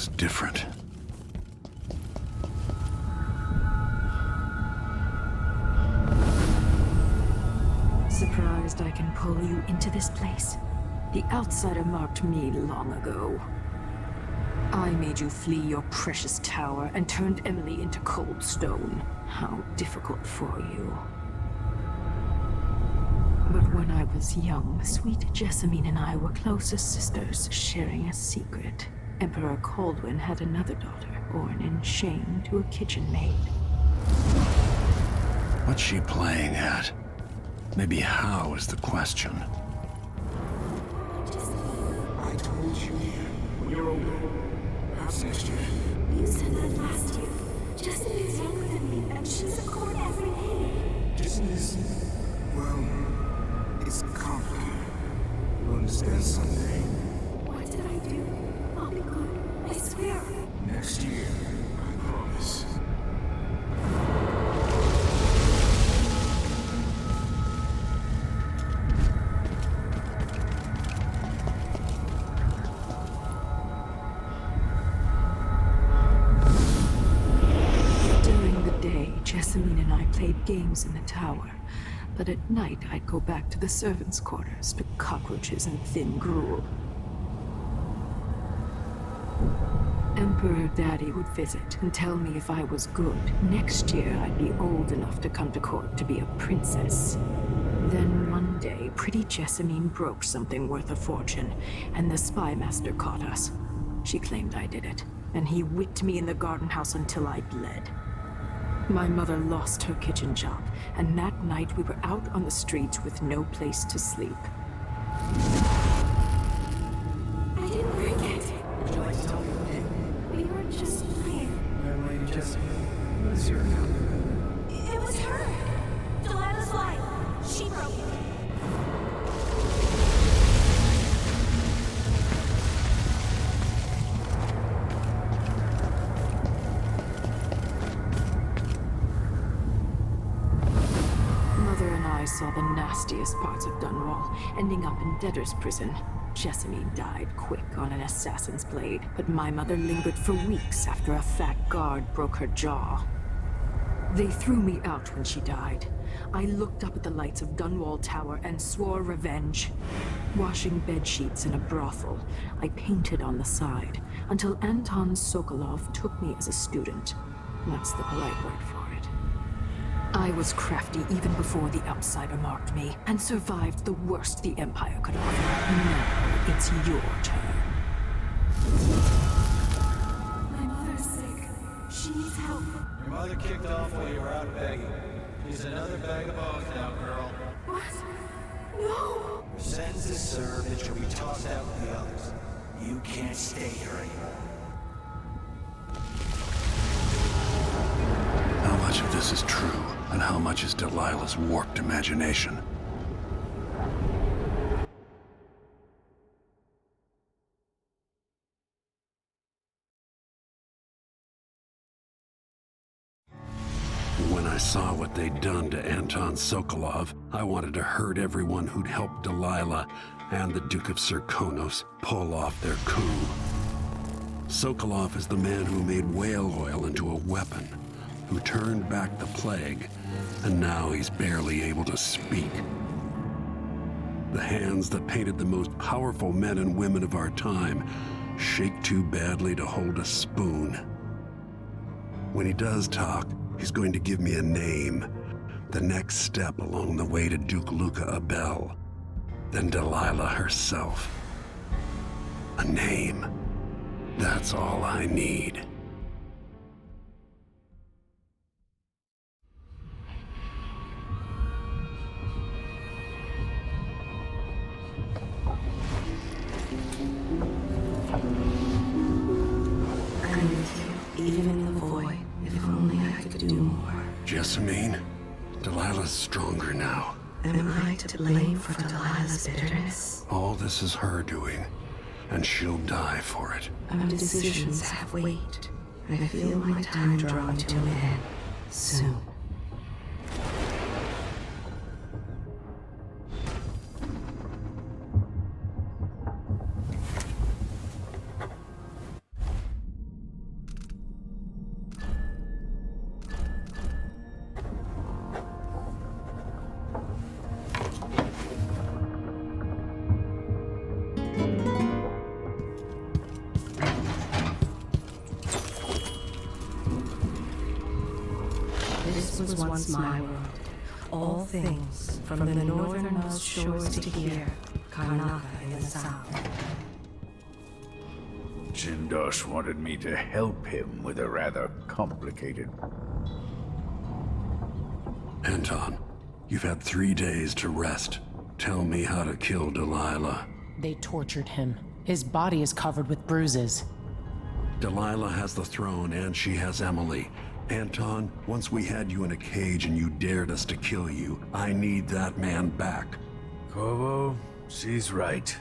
was different. Surprised I can pull you into this place? The outsider marked me long ago. I made you flee your precious tower and turned Emily into cold stone. How difficult for you. But when I was young, sweet Jessamine and I were close as sisters, sharing a secret. Emperor Kaldwin had another daughter, born in shame to a kitchen maid. What's she playing at? Maybe how is the question. I told you when you're older. Perhaps next year. You said that last year. Jessamine's younger than me, and she's at court every day. Isn't this... well... it's complicated. You'll understand someday. What did I do? I'll be good. I swear. Next year, I promise. Jessamine and I played games in the tower, but at night I'd go back to the servants' quarters to cockroaches and thin gruel. Emperor Daddy would visit and tell me if I was good. Next year I'd be old enough to come to court to be a princess. Then one day, pretty Jessamine broke something worth a fortune, and the spy master caught us. She claimed I did it, and he whipped me in the garden house until I bled. My mother lost her kitchen job, and that night we were out on the streets with no place to sleep. I didn't break it. Would you like to tell me your name? We were just playing. Young Lady Jessamine, what is your account? It was her. Delilah's wife. She broke it. I saw the nastiest parts of Dunwall, ending up in debtor's prison. Jessamine died quick on an assassin's blade, but my mother lingered for weeks after a fat guard broke her jaw. They threw me out when she died. I looked up at the lights of Dunwall Tower and swore revenge. Washing bedsheets in a brothel, I painted on the side, until Anton Sokolov took me as a student. That's the polite word for it. I was crafty even before the outsider marked me, and survived the worst the Empire could offer. Now it's your turn. My mother's sick. She needs help. Your mother kicked off while you were out begging. She's another bag of bones now, girl. What? No! Your sentence is served and she'll be tossed out with the others. You can't stay here anymore. How much of this is true, and how much is Delilah's warped imagination? When I saw what they'd done to Anton Sokolov, I wanted to hurt everyone who'd helped Delilah and the Duke of Serkonos pull off their coup. Sokolov is the man who made whale oil into a weapon, who turned back the plague, and now he's barely able to speak. The hands that painted the most powerful men and women of our time shake too badly to hold a spoon. When he does talk, he's going to give me a name, the next step along the way to Duke Luca Abel, then Delilah herself. A name. That's all I need. Even in the void, if only I could do more. Jessamine, Delilah's stronger now. Am I to blame for Delilah's bitterness? All this is her doing, and she'll die for it. Our decisions have weight. I feel my time drawing to an end soon. This was once my world. All things, from the northernmost shores to here, Karnaka in the south. Jindosh wanted me to help him with a rather complicated... Anton, you've had 3 days to rest. Tell me how to kill Delilah. They tortured him. His body is covered with bruises. Delilah has the throne and she has Emily. Anton, once we had you in a cage and you dared us to kill you, I need that man back. Corvo, she's right.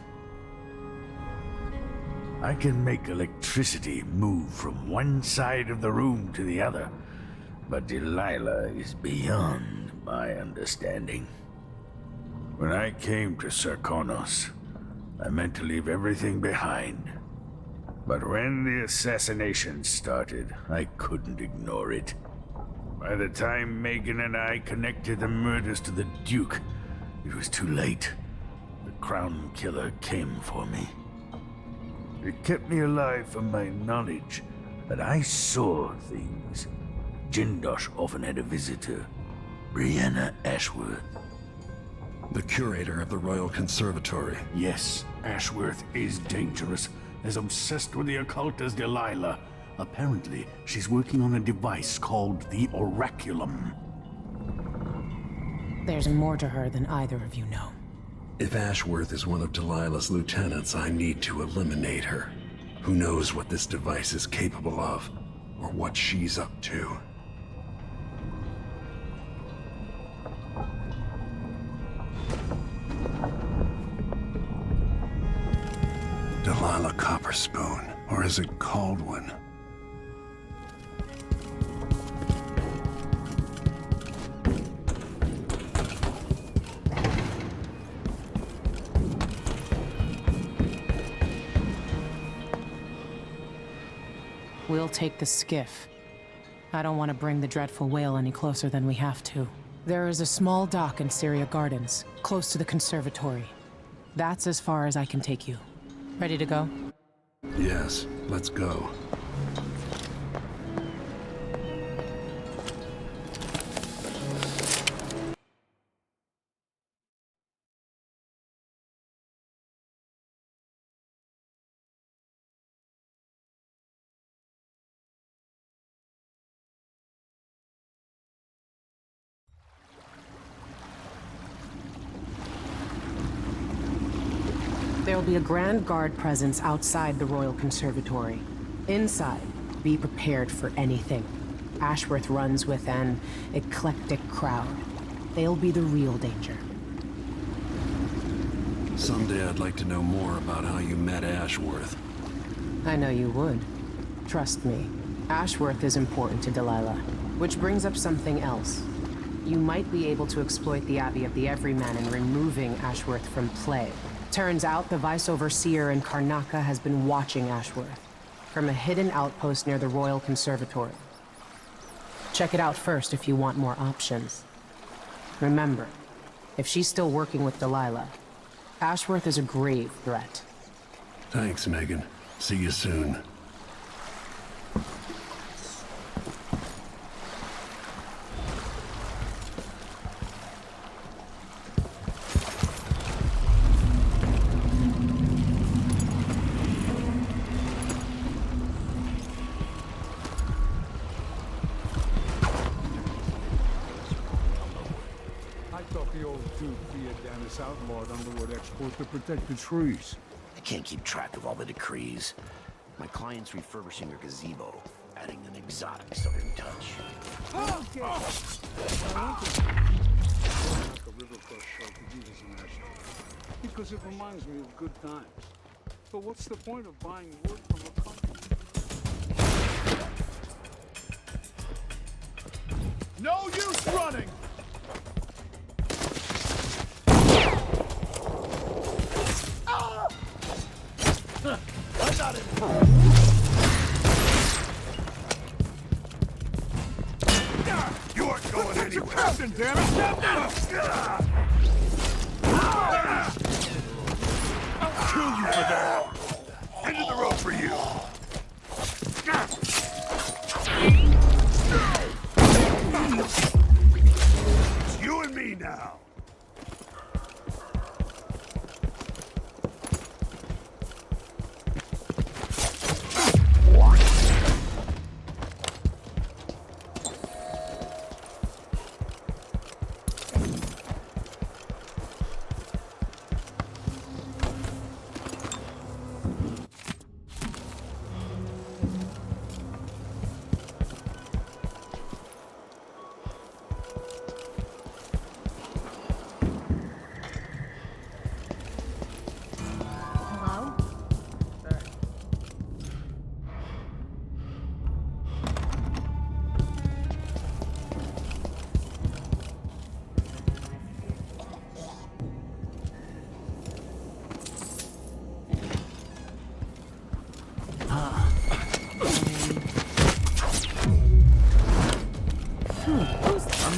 I can make electricity move from one side of the room to the other, but Delilah is beyond my understanding. When I came to Sarkonos, I meant to leave everything behind. But when the assassination started, I couldn't ignore it. By the time Megan and I connected the murders to the Duke, it was too late. The Crown Killer came for me. It kept me alive from my knowledge that I saw things. Jindosh often had a visitor, Brianna Ashworth. The curator of the Royal Conservatory. Yes, Ashworth is dangerous. As obsessed with the occult as Delilah. Apparently, she's working on a device called the Oraculum. There's more to her than either of you know. If Ashworth is one of Delilah's lieutenants, I need to eliminate her. Who knows what this device is capable of, or what she's up to. Delilah Copperspoon, or is it Caldwin? We'll take the skiff. I don't want to bring the dreadful whale any closer than we have to. There is a small dock in Syria Gardens, close to the conservatory. That's as far as I can take you. Ready to go? Yes, let's go. There will be a Grand Guard presence outside the Royal Conservatory. Inside, be prepared for anything. Ashworth runs with an eclectic crowd. They'll be the real danger. Someday I'd like to know more about how you met Ashworth. I know you would. Trust me. Ashworth is important to Delilah. Which brings up something else. You might be able to exploit the Abbey of the Everyman in removing Ashworth from play. Turns out the Vice Overseer in Karnaka has been watching Ashworth from a hidden outpost near the Royal Conservatory. Check it out first if you want more options. Remember, if she's still working with Delilah, Ashworth is a grave threat. Thanks, Megan. See you soon. Outlawed Underwood export to protect the trees. I can't keep track of all the decrees. My client's refurbishing her gazebo, adding an exotic southern touch. Okay. The river cross show could use as a national. Because it reminds me of good times. But what's the point of buying wood from a company? No use running! I'm not in. You aren't going anywhere. Captain, damn it! I'll kill you for that. End of the road for you.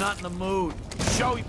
not in the mood. Show you.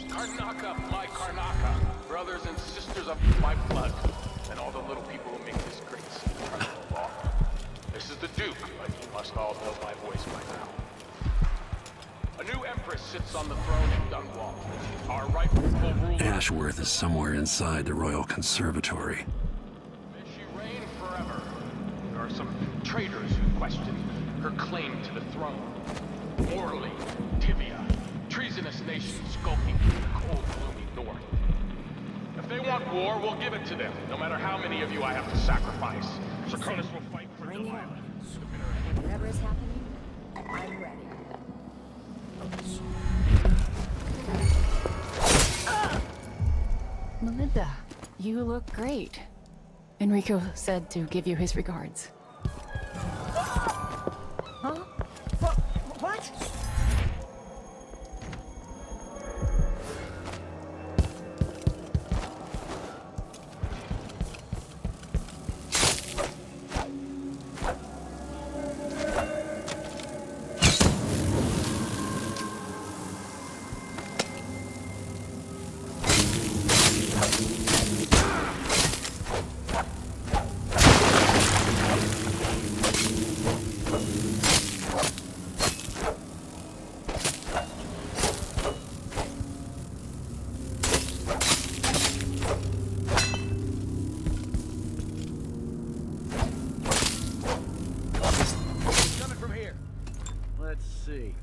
Karnaka, my Karnaka, brothers and sisters of my blood, and all the little people who make this great city part of the law. This is the Duke, but you must all know my voice by now. A new empress sits on the throne in Dunwall. Our rightful ruler... Ashworth is somewhere inside the Royal Conservatory. May she reign forever. There are some traitors who question her claim to the throne. Morley, Tivia, treasonous nations skulking in the cold, gloomy north. If they want war, we'll give it to them, no matter how many of you I have to sacrifice. Serkonos will fight for Delilah. Whatever is happening, I'm ready. Melinda, you look great. Enrico said to give you his regards. Huh? What? Let's see.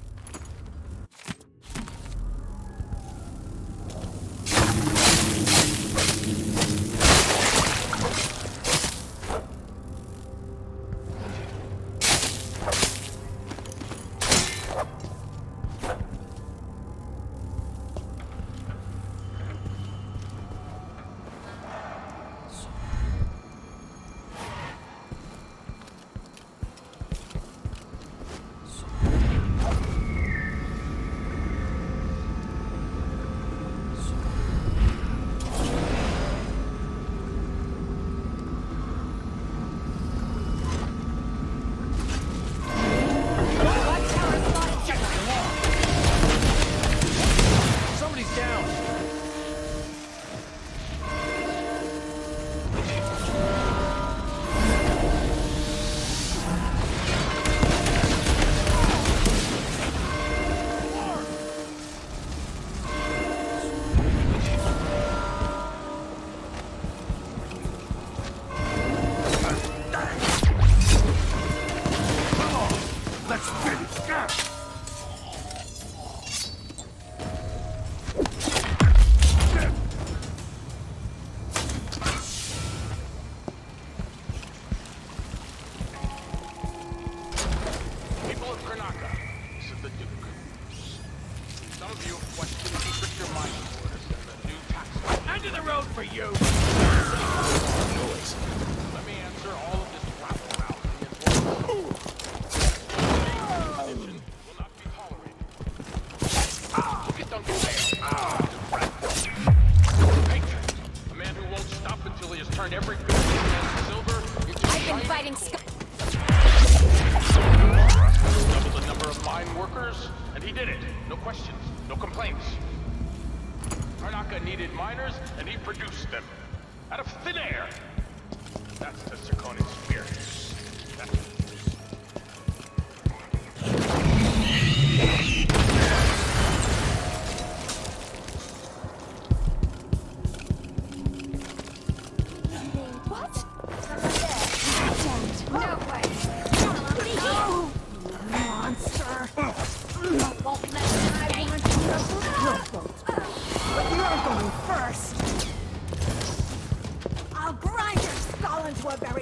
to a very...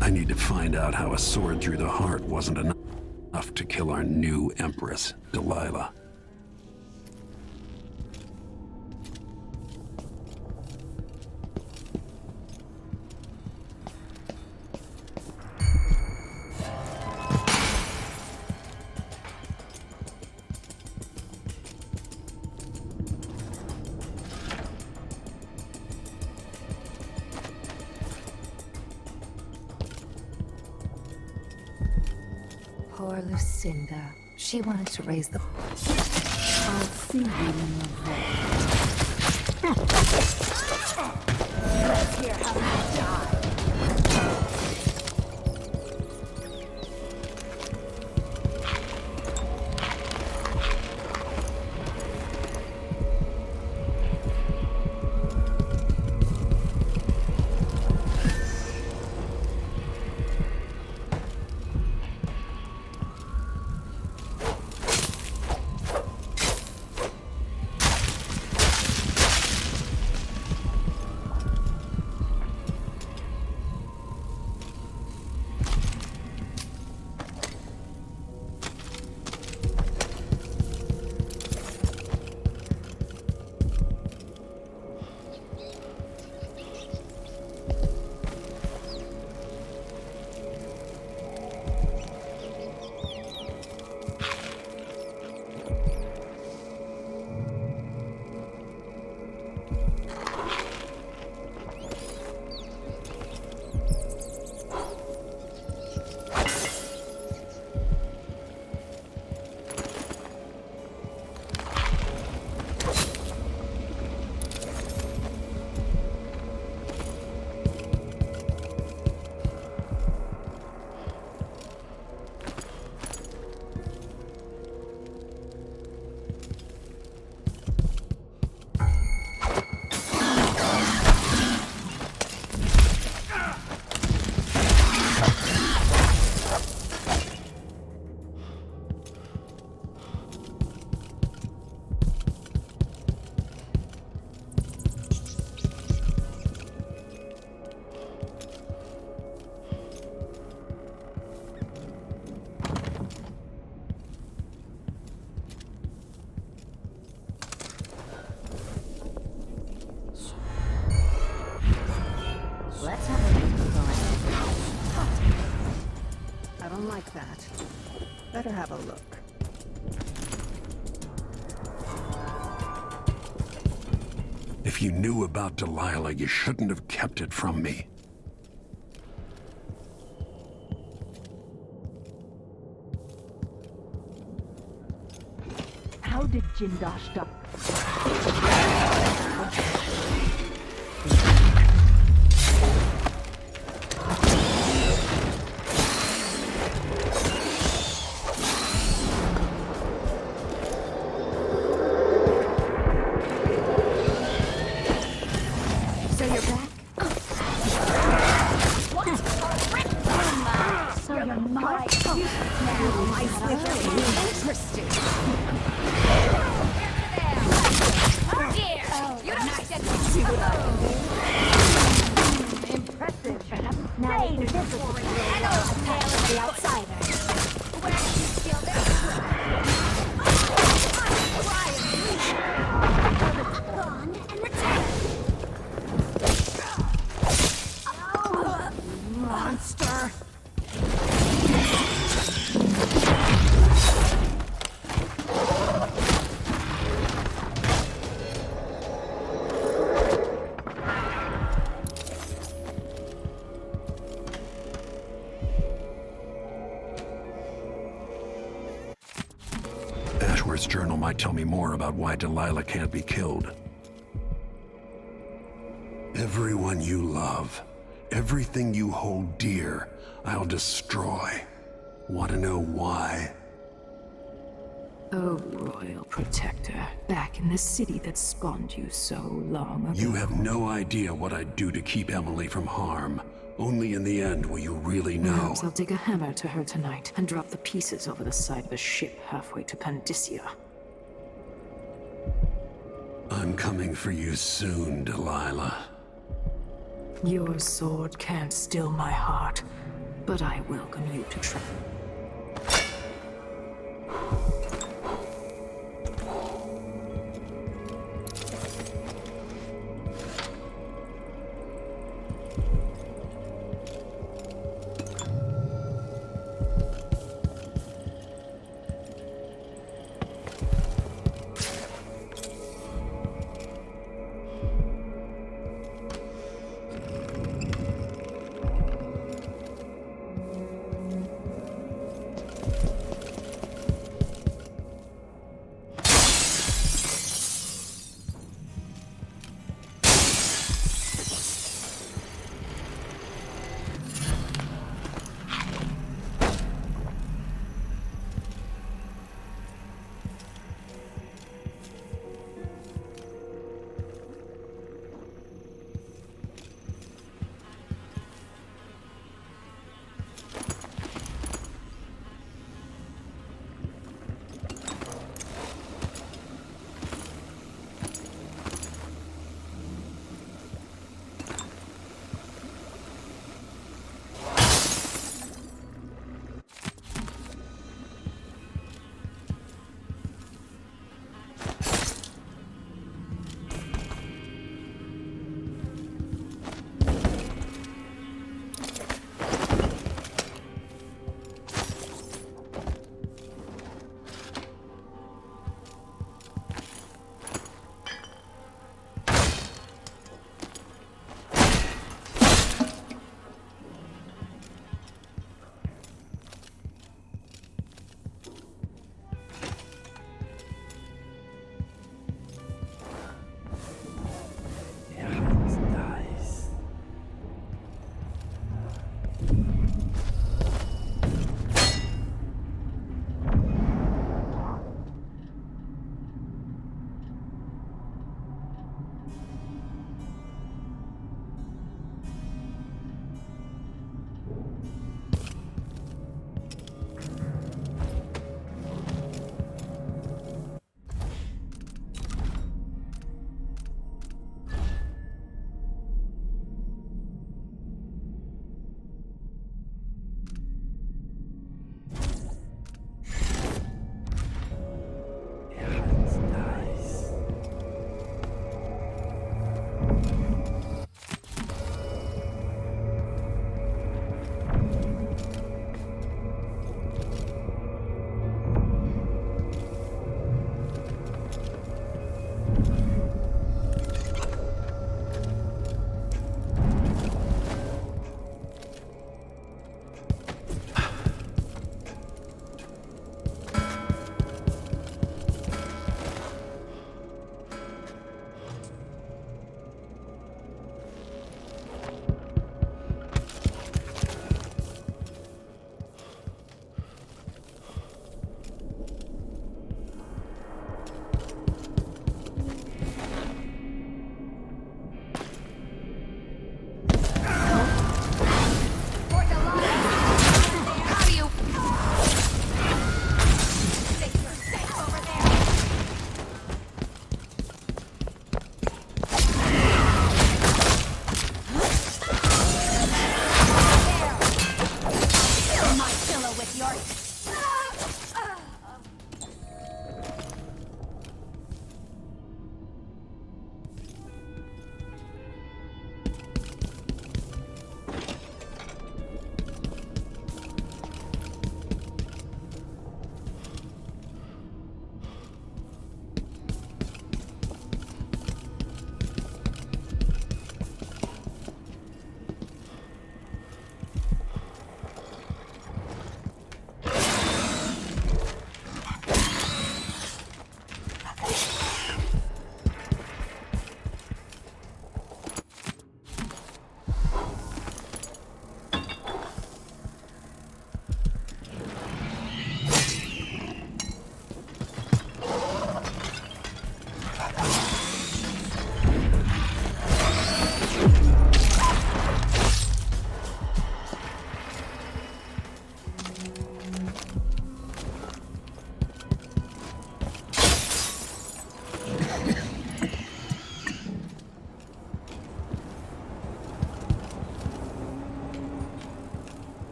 I need to find out how a sword through the heart wasn't enough to kill our new empress, Delilah. Poor Lucinda. She wanted to raise the... I'll see you in the vault. Let's hear how you die. Let's have a look around. I don't like that. Better have a look. If you knew about Delilah, you shouldn't have kept it from me. How did Jindosh die? So you're back? What? So you're not... Now I switch. Interesting. You don't see what I can do. Impressive. Now stay invisible. The outsider. Where did you steal this? Gone and returned. Monster! Ashworth's journal might tell me more about why Delilah can't be killed. Everyone you love, everything you hold dear, I'll destroy. Want to know why? Oh, Royal Protector, back in the city that spawned you so long ago. You have no idea what I'd do to keep Emily from harm. Only in the end will you really know. Perhaps I'll dig a hammer to her tonight and drop the pieces over the side of a ship halfway to Pandysia. I'm coming for you soon, Delilah. Your sword can't still my heart, but I welcome you to try.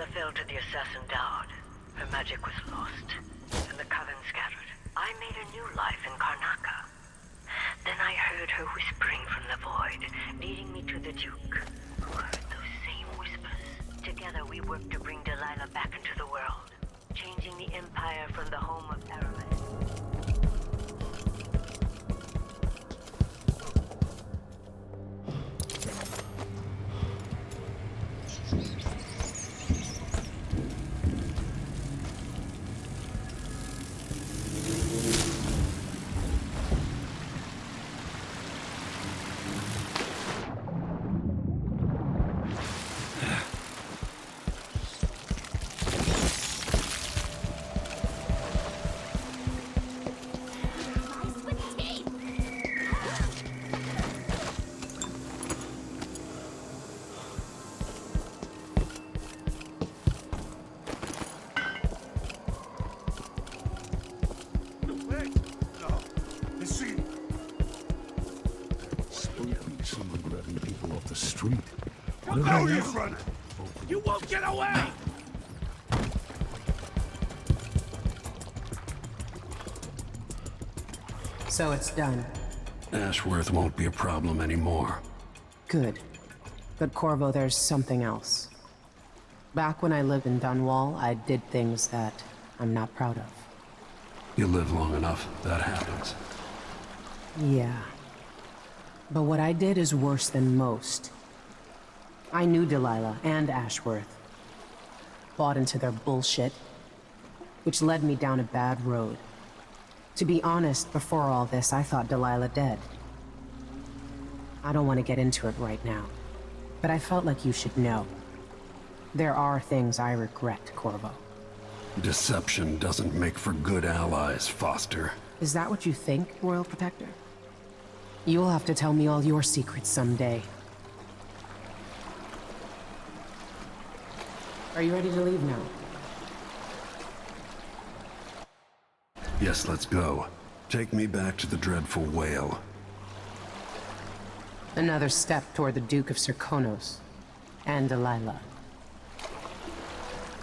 Delilah fell to the assassin Daud. Her magic was lost, and the coven scattered. I made a new life in Karnaca. Then I heard her whispering from the void, leading me to the Duke, who heard those same whispers. Together we worked to bring Delilah back into the world, changing the Empire from the home of Aramis. Someone grabbing people off the street. No, you run! You won't get away! So it's done. Ashworth won't be a problem anymore. Good. But Corvo, there's something else. Back when I lived in Dunwall, I did things that I'm not proud of. You live long enough, that happens. Yeah. But what I did is worse than most. I knew Delilah and Ashworth. Bought into their bullshit, which led me down a bad road. To be honest, before all this, I thought Delilah dead. I don't want to get into it right now, but I felt like you should know. There are things I regret, Corvo. Deception doesn't make for good allies, Foster. Is that what you think, Royal Protector? You'll have to tell me all your secrets someday. Are you ready to leave now? Yes, let's go. Take me back to the dreadful whale. Another step toward the Duke of Serkonos and Delilah.